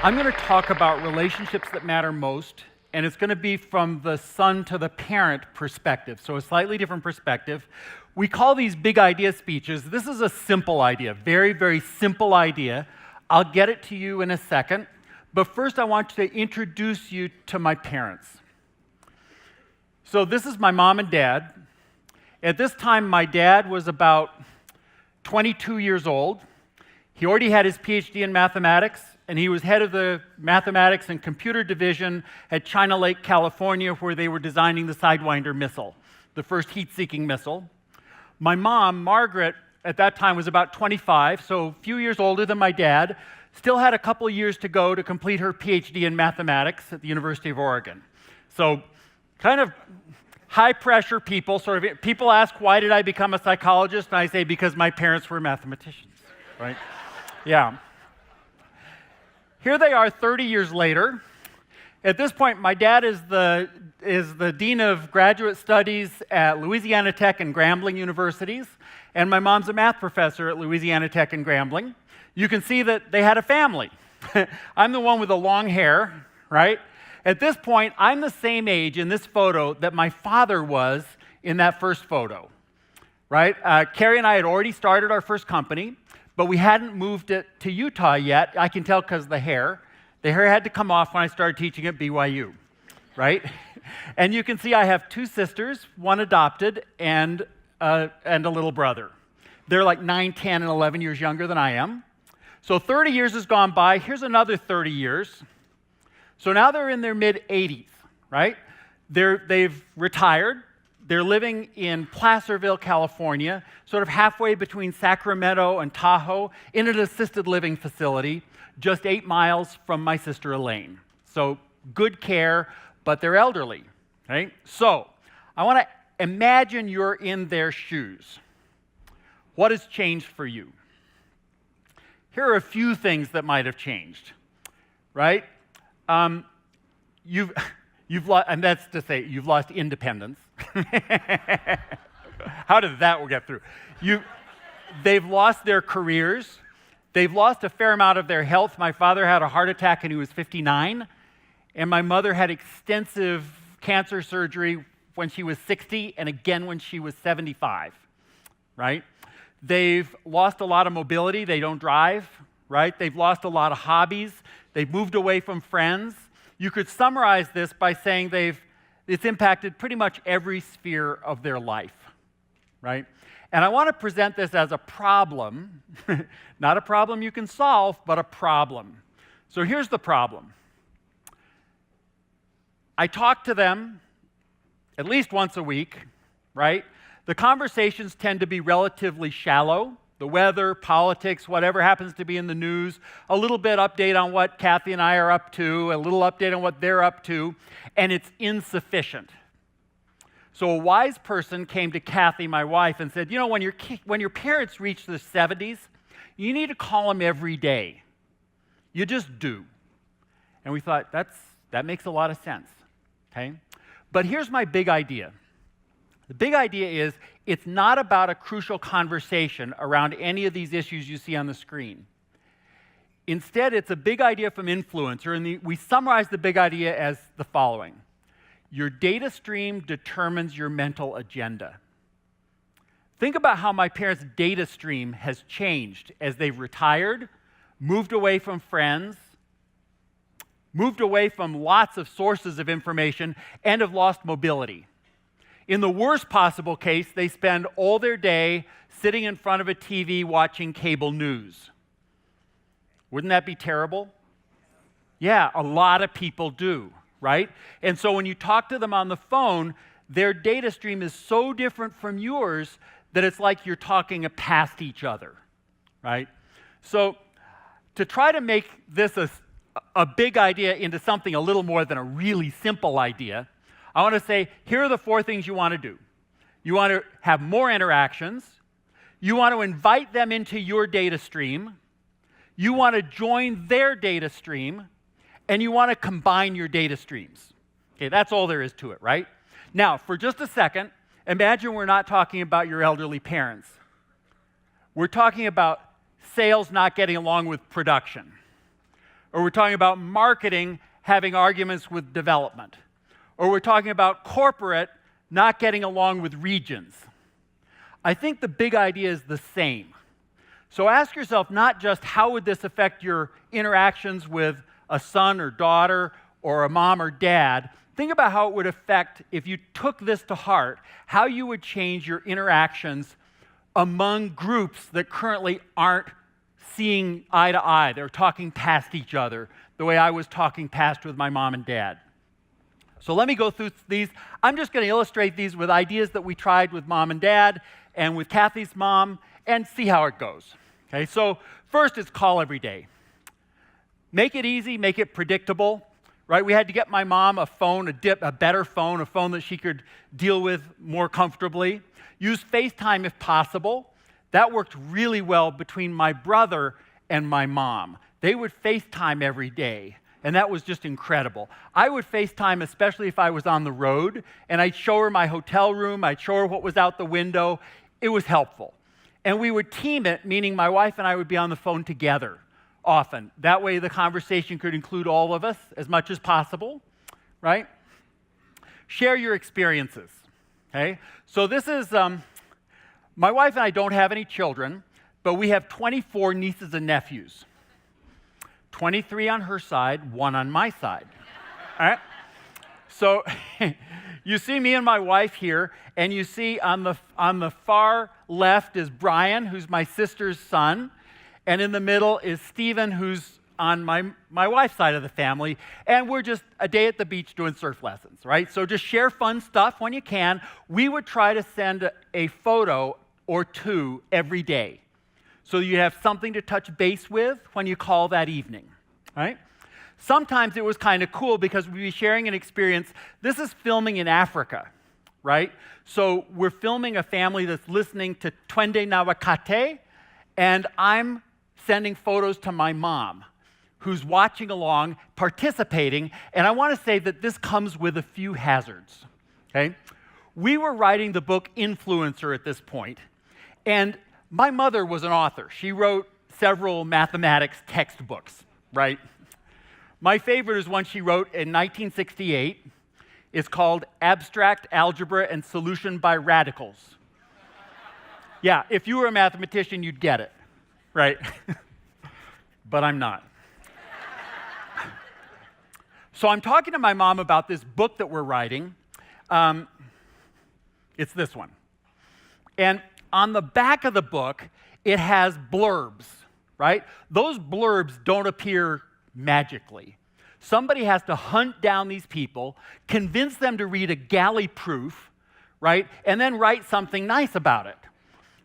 I'm going to talk about relationships that matter most, and it's going to be from the son to the parent perspective, so a slightly different perspective. We call these big idea speeches. This is a simple idea, very, very simple idea. I'll get it to you in a second, but first I want to introduce you to my parents. So this is my mom and dad. At this time, my dad was about 22 years old. He already had his PhD in mathematics, and he was head of the mathematics and computer division at China Lake, California, where they were designing the Sidewinder missile, the first heat-seeking missile. My mom, Margaret, at that time was about 25, so a few years older than my dad, still had a couple years to go to complete her PhD in mathematics at the University of Oregon. So kind of high-pressure people, people ask, why did I become a psychologist? And I say, because my parents were mathematicians, right? Yeah. Here they are 30 years later. At this point, my dad is the Dean of Graduate Studies at Louisiana Tech and Grambling Universities, and my mom's a math professor at Louisiana Tech and Grambling. You can see that they had a family. I'm the one with the long hair, right? At this point, I'm the same age in this photo that my father was in that first photo, right? Carrie and I had already started our first company, but we hadn't moved it to Utah yet. I can tell because of the hair. The hair had to come off when I started teaching at BYU, right? And you can see I have two sisters, one adopted, and a little brother. They're like 9, 10, and 11 years younger than I am. So 30 years has gone by. Here's another 30 years. So now they're in their mid-80s, right? They've retired. They're living in Placerville, California, sort of halfway between Sacramento and Tahoe, in an assisted living facility, just 8 miles from my sister Elaine. So good care, but they're elderly, right? So I want to imagine you're in their shoes. What has changed for you? Here are a few things that might have changed, right? You've lost, and that's to say, you've lost independence. How did that get through? They've lost their careers. They've lost a fair amount of their health. My father had a heart attack when he was 59, and my mother had extensive cancer surgery when she was 60, and again when she was 75, right? They've lost a lot of mobility. They don't drive, right? They've lost a lot of hobbies. They've moved away from friends. You could summarize this by saying it's impacted pretty much every sphere of their life, right? And I want to present this as a problem, not a problem you can solve, but a problem. So here's the problem. I talk to them at least once a week, right? The conversations tend to be relatively shallow. The weather, politics, whatever happens to be in the news, a little bit update on what Kathy and I are up to, a little update on what they're up to, and it's insufficient. So a wise person came to Kathy, my wife, and said, you know, when your parents reach their 70s, you need to call them every day. You just do. And we thought, that makes a lot of sense, okay? But here's my big idea. The big idea is it's not about a crucial conversation around any of these issues you see on the screen. Instead, it's a big idea from Influencer, and we summarize the big idea as the following. Your data stream determines your mental agenda. Think about how my parents' data stream has changed as they've retired, moved away from friends, moved away from lots of sources of information, and have lost mobility. In the worst possible case, they spend all their day sitting in front of a TV watching cable news. Wouldn't that be terrible? Yeah, a lot of people do, right? And so when you talk to them on the phone, their data stream is so different from yours that it's like you're talking past each other, right? So to try to make this a big idea into something a little more than a really simple idea, I want to say, here are the 4 things you want to do. You want to have more interactions. You want to invite them into your data stream. You want to join their data stream. And you want to combine your data streams. Okay, that's all there is to it, right? Now, for just a second, imagine we're not talking about your elderly parents. We're talking about sales not getting along with production. or we're talking about marketing having arguments with development, or we're talking about corporate not getting along with regions. I think the big idea is the same. So ask yourself not just how would this affect your interactions with a son or daughter or a mom or dad. Think about how it would affect, if you took this to heart, how you would change your interactions among groups that currently aren't seeing eye to eye. They're talking past each other the way I was talking past with my mom and dad. So let me go through these. I'm just going to illustrate these with ideas that we tried with mom and dad and with Kathy's mom and see how it goes. Okay, so first is call every day. Make it easy, make it predictable. Right? We had to get my mom a phone, a better phone, a phone that she could deal with more comfortably. Use FaceTime if possible. That worked really well between my brother and my mom. They would FaceTime every day, and that was just incredible. I would FaceTime, especially if I was on the road, and I'd show her my hotel room, I'd show her what was out the window. It was helpful. And we would team it, meaning my wife and I would be on the phone together often. That way the conversation could include all of us as much as possible, right? Share your experiences, okay? So this is, my wife and I don't have any children, but we have 24 nieces and nephews. 23 on her side, 1 on my side, all right? So you see me and my wife here, and you see on the far left is Brian, who's my sister's son, and in the middle is Stephen, who's on my wife's side of the family, and we're just a day at the beach doing surf lessons, right? So just share fun stuff when you can. We would try to send a photo or two every day, so you have something to touch base with when you call that evening, right? Sometimes it was kind of cool because we'd be sharing an experience. This is filming in Africa, right? So we're filming a family that's listening to Twende Nawakate, and I'm sending photos to my mom, who's watching along, participating, and I want to say that this comes with a few hazards, okay? We were writing the book Influencer at this point, and my mother was an author. She wrote several mathematics textbooks, right? My favorite is one she wrote in 1968. It's called Abstract Algebra and Solution by Radicals. Yeah, if you were a mathematician, you'd get it. Right? But I'm not. So I'm talking to my mom about this book that we're writing. It's this one. And on the back of the book, it has blurbs, right? Those blurbs don't appear magically. Somebody has to hunt down these people, convince them to read a galley proof, right? And then write something nice about it.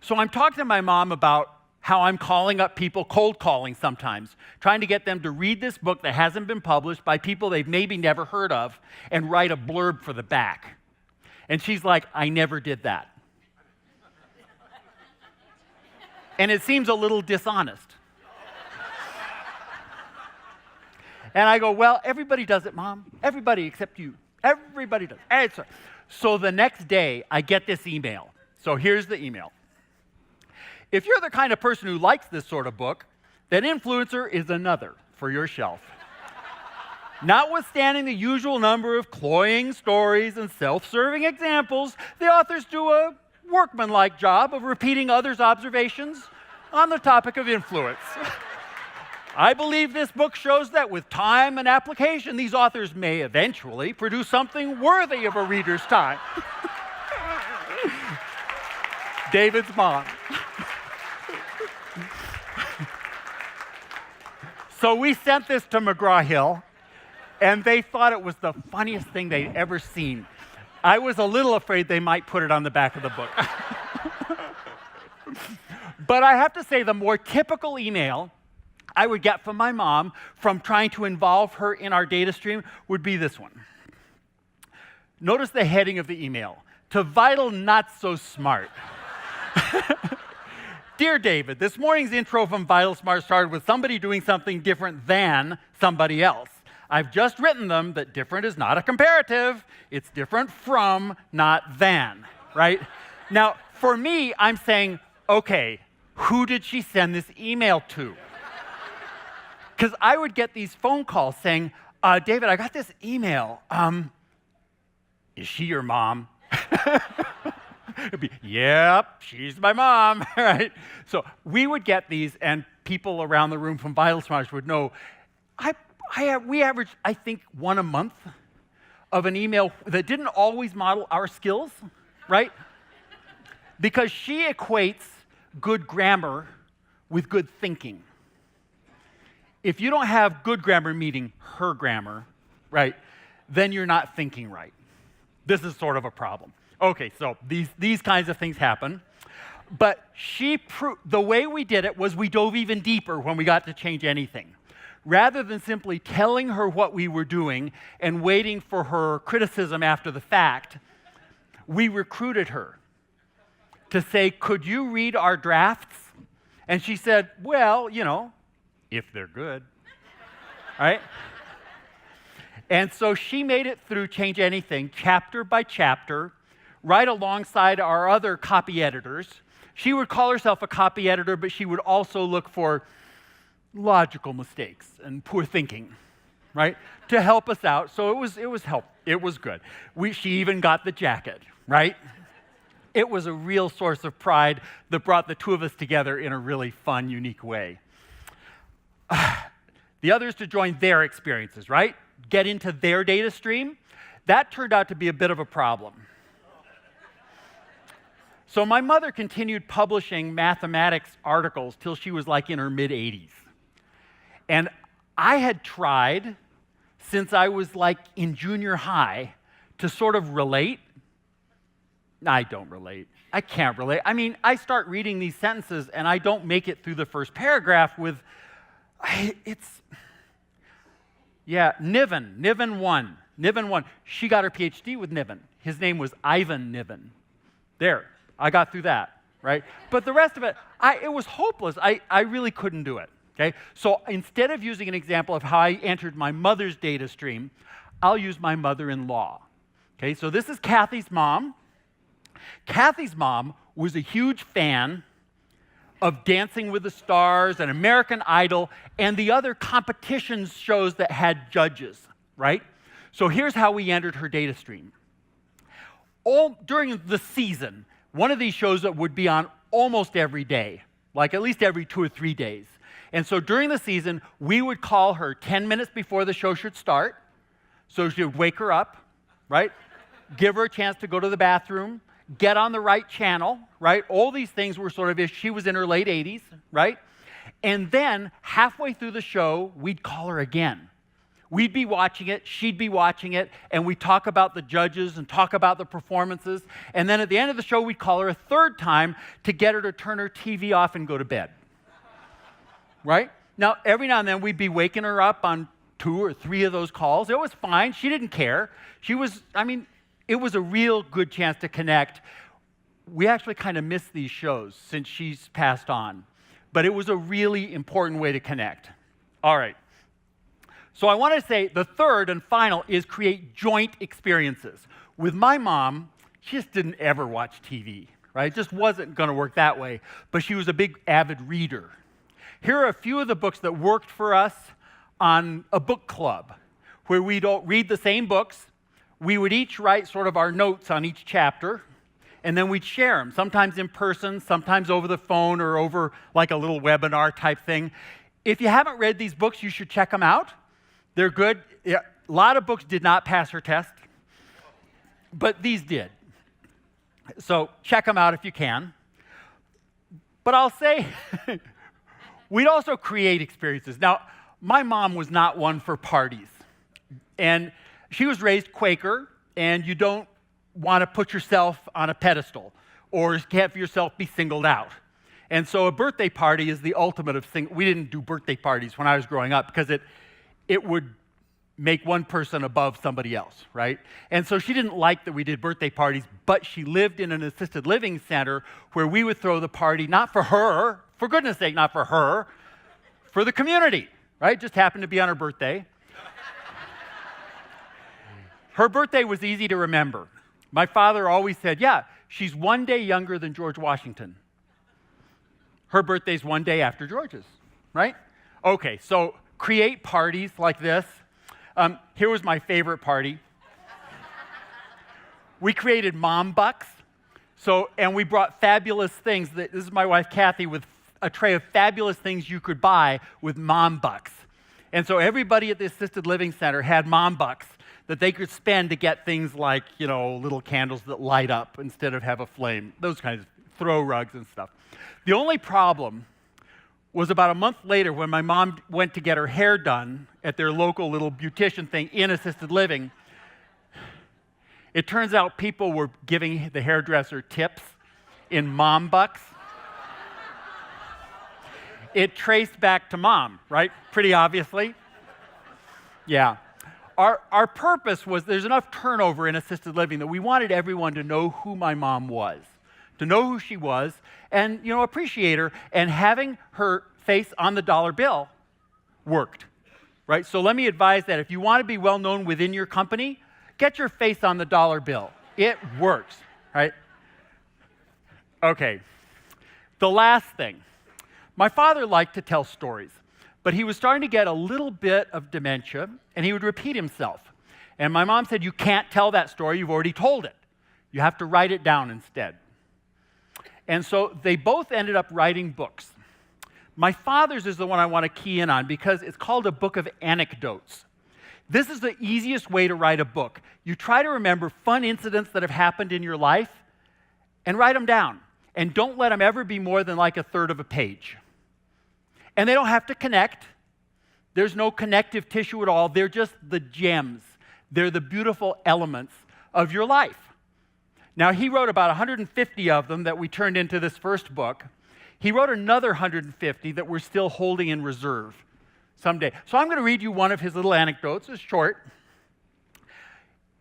So I'm talking to my mom about how I'm calling up people, cold calling sometimes, trying to get them to read this book that hasn't been published by people they've maybe never heard of and write a blurb for the back. And she's like, I never did that. And it seems a little dishonest. And I go, well, everybody does it, Mom. Everybody except you. Everybody does it. So the next day, I get this email. So here's the email. If you're the kind of person who likes this sort of book, then Influencer is another for your shelf. Notwithstanding the usual number of cloying stories and self-serving examples, the authors do a workmanlike job of repeating others' observations on the topic of influence. I believe this book shows that with time and application, these authors may eventually produce something worthy of a reader's time. David's mom. So we sent this to McGraw-Hill, and they thought it was the funniest thing they'd ever seen. I was a little afraid they might put it on the back of the book. But I have to say, the more typical email I would get from my mom from trying to involve her in our data stream would be this one. Notice the heading of the email. To Vital Not So Smart. Dear David, this morning's intro from VitalSmarts started with somebody doing something different than somebody else. I've just written them that different is not a comparative. It's different from, not than, right? Now, for me, I'm saying, okay, who did she send this email to? Because I would get these phone calls saying, David, I got this email. Is she your mom? It'd be, yep, she's my mom, right? So we would get these, and people around the room from VitalSmarts would know, we averaged, I think, one a month of an email that didn't always model our skills, right? Because she equates good grammar with good thinking. If you don't have good grammar meaning her grammar, right, then you're not thinking right. This is sort of a problem. Okay, so these kinds of things happen. But the way we did it was we dove even deeper when we got to change anything. Rather than simply telling her what we were doing and waiting for her criticism after the fact, we recruited her to say, could you read our drafts? And she said, well, if they're good, right? And so she made it through Change Anything, chapter by chapter, right alongside our other copy editors. She would call herself a copy editor, but she would also look for logical mistakes and poor thinking, right, to help us out. So it was good. She even got the jacket, right? It was a real source of pride that brought the two of us together in a really fun, unique way. The others to join their experiences, right? Get into their data stream. That turned out to be a bit of a problem. So my mother continued publishing mathematics articles till she was like in her mid-80s. And I had tried, since I was like in junior high, to sort of relate. I don't relate. I can't relate. I mean, I start reading these sentences and I don't make it through the first paragraph with, Niven won. She got her PhD with Niven. His name was Ivan Niven. There, I got through that, right? But the rest of it, it was hopeless. I really couldn't do it, okay? So instead of using an example of how I entered my mother's data stream, I'll use my mother-in-law, okay? So this is Kathy's mom. Kathy's mom was a huge fan of Dancing with the Stars and American Idol and the other competition shows that had judges, right? So here's how we entered her data stream. During the season, one of these shows that would be on almost every day, like at least every 2 or 3 days. And so during the season, we would call her 10 minutes before the show should start. So she would wake her up, right? Give her a chance to go to the bathroom, get on the right channel, right? All these things were sort of, if she was in her late 80s, right? And then halfway through the show, we'd call her again. We'd be watching it, she'd be watching it, and we'd talk about the judges and talk about the performances. And then at the end of the show, we'd call her a third time to get her to turn her TV off and go to bed, right? Now, every now and then, we'd be waking her up on 2 or 3 of those calls. It was fine. She didn't care. It was a real good chance to connect. We actually kind of missed these shows since she's passed on, but it was a really important way to connect. All right. So I want to say the third and final is create joint experiences. With my mom, she just didn't ever watch TV, right? It just wasn't going to work that way, but she was a big avid reader. Here are a few of the books that worked for us on a book club, where we don't read the same books. We would each write sort of our notes on each chapter, and then we'd share them, sometimes in person, sometimes over the phone or over like a little webinar type thing. If you haven't read these books, you should check them out. They're good. Yeah, a lot of books did not pass her test, but these did. So check them out if you can. But I'll say, we'd also create experiences. Now, my mom was not one for parties, and she was raised Quaker, and you don't want to put yourself on a pedestal or have yourself be singled out. And so a birthday party is the ultimate of we didn't do birthday parties when I was growing up because it would make one person above somebody else, right? And so she didn't like that we did birthday parties, but she lived in an assisted living center where we would throw the party, not for her, for goodness sake, not for her, for the community, right? Just happened to be on her birthday. Her birthday was easy to remember. My father always said, yeah, she's 1 day younger than George Washington. Her birthday's 1 day after George's, right? Okay, so create parties like this. Here was my favorite party. We created mom bucks. And we brought fabulous things. This is my wife, Kathy, with a tray of fabulous things you could buy with mom bucks. And so everybody at the assisted living center had mom bucks that they could spend to get things like, little candles that light up instead of have a flame, those kinds of throw rugs and stuff. The only problem was about a month later when my mom went to get her hair done at their local little beautician thing in assisted living. It turns out people were giving the hairdresser tips in mom bucks. It traced back to mom, right? Pretty obviously. Yeah. Our purpose was there's enough turnover in assisted living that we wanted everyone to know who my mom was, to know who she was, and appreciate her. And having her face on the dollar bill worked, right? So let me advise that if you want to be well known within your company, get your face on the dollar bill. It works, right? Okay. The last thing. My father liked to tell stories, but he was starting to get a little bit of dementia, and he would repeat himself. And my mom said, "You can't tell that story. You've already told it. You have to write it down instead." And so they both ended up writing books. My father's is the one I want to key in on because it's called a book of anecdotes. This is the easiest way to write a book. You try to remember fun incidents that have happened in your life and write them down. And don't let them ever be more than like a third of a page. And they don't have to connect. There's no connective tissue at all. They're just the gems. They're the beautiful elements of your life. Now, he wrote about 150 of them that we turned into this first book. He wrote another 150 that we're still holding in reserve someday. So I'm going to read you one of his little anecdotes. It's short.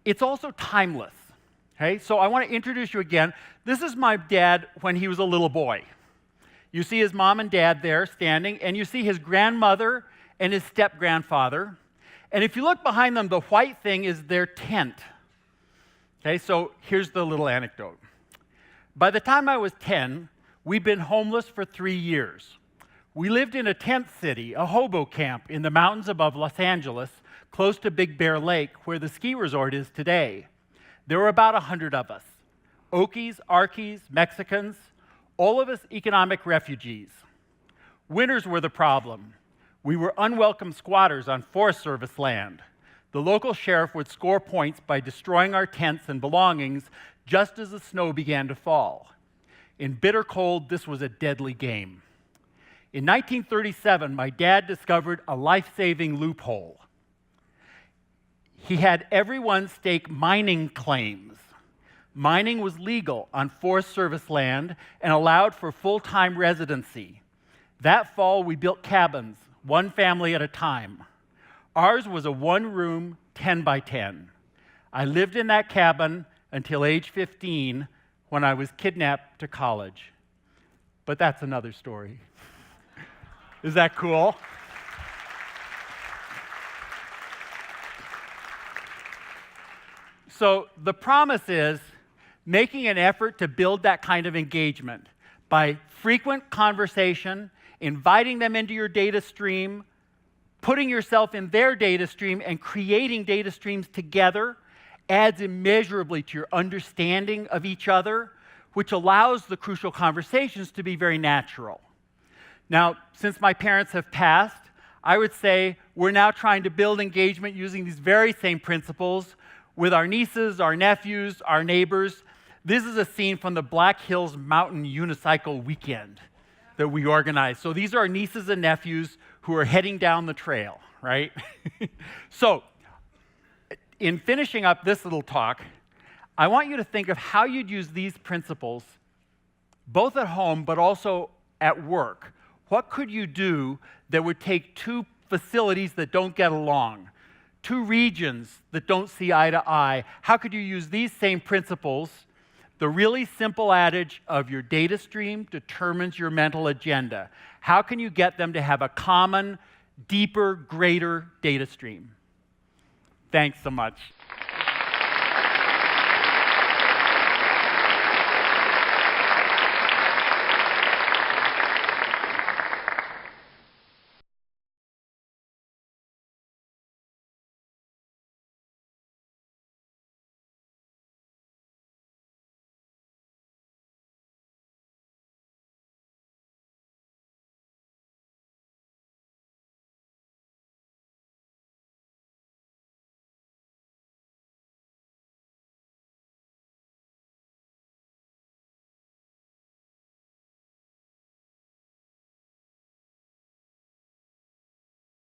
It's also timeless. Okay? So I want to introduce you again. This is my dad when he was a little boy. You see his mom and dad there standing, and you see his grandmother and his step-grandfather. And if you look behind them, the white thing is their tent. Okay, so here's the little anecdote. By the time I was 10, we'd been homeless for 3 years. We lived in a tent city, a hobo camp in the mountains above Los Angeles, close to Big Bear Lake, where the ski resort is today. There were about 100 of us. Okies, Arkies, Mexicans, all of us economic refugees. Winters were the problem. We were unwelcome squatters on Forest Service land. The local sheriff would score points by destroying our tents and belongings just as the snow began to fall. In bitter cold, this was a deadly game. In 1937, my dad discovered a life-saving loophole. He had everyone stake mining claims. Mining was legal on Forest Service land and allowed for full-time residency. That fall, we built cabins, one family at a time. Ours was a one-room, 10 by 10. I lived in that cabin until age 15 when I was kidnapped to college. But that's another story. Is that cool? So the promise is making an effort to build that kind of engagement by frequent conversation, inviting them into your data stream, putting yourself in their data stream, and creating data streams together adds immeasurably to your understanding of each other, which allows the crucial conversations to be very natural. Now, since my parents have passed, I would say we're now trying to build engagement using these very same principles with our nieces, our nephews, our neighbors. This is a scene from the Black Hills Mountain Unicycle Weekend that we organized. So these are our nieces and nephews who are heading down the trail, right? So, in finishing up this little talk, I want you to think of how you'd use these principles both at home but also at work. What could you do that would take two facilities that don't get along, two regions that don't see eye to eye? How could you use these same principles? The really simple adage of your data stream determines your mental agenda. How can you get them to have a common, deeper, greater data stream? Thanks so much.